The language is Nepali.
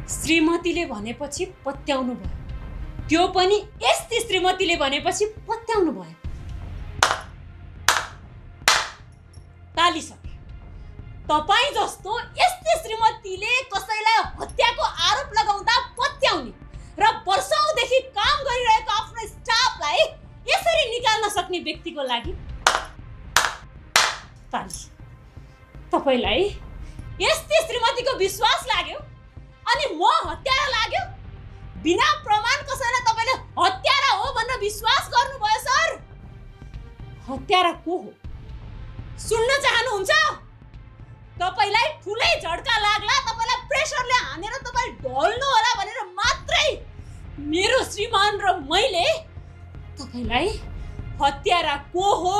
श्रीमतीले भनेपछि पत्याउनु भयो, त्यो पनि यस्तै श्रीमतीले भनेपछि पत्याउनु भयो। ताली सके। तपाईं जस्तो यस्तै श्रीमतीले कसैलाई हत्याको आरोप लगाउँदा पत्याउने र वर्षौंदेखि काम गरिरहेको आफ्नो स्टाफलाई यसरी निकाल्न सक्ने व्यक्तिको लागि ताली। तपाईलाई यस्तै श्रीमतीको विश्वास लाग्यो अनि म हत्यारा लाग्यो? बिना प्रमाण कसैलाई तपाईले हत्यारा हो भनेर विश्वास गर्नुभयो सर? हत्यारा को हो सुन्न चाहनुहुन्छ? तपाईलाई ठुलै झड्का लाग्ला, तपाईलाई प्रेसरले हानेर तपाई ढल्नु होला भनेर मात्रै मेरो श्रीमान र मैले तपाईलाई हत्यारा को हो,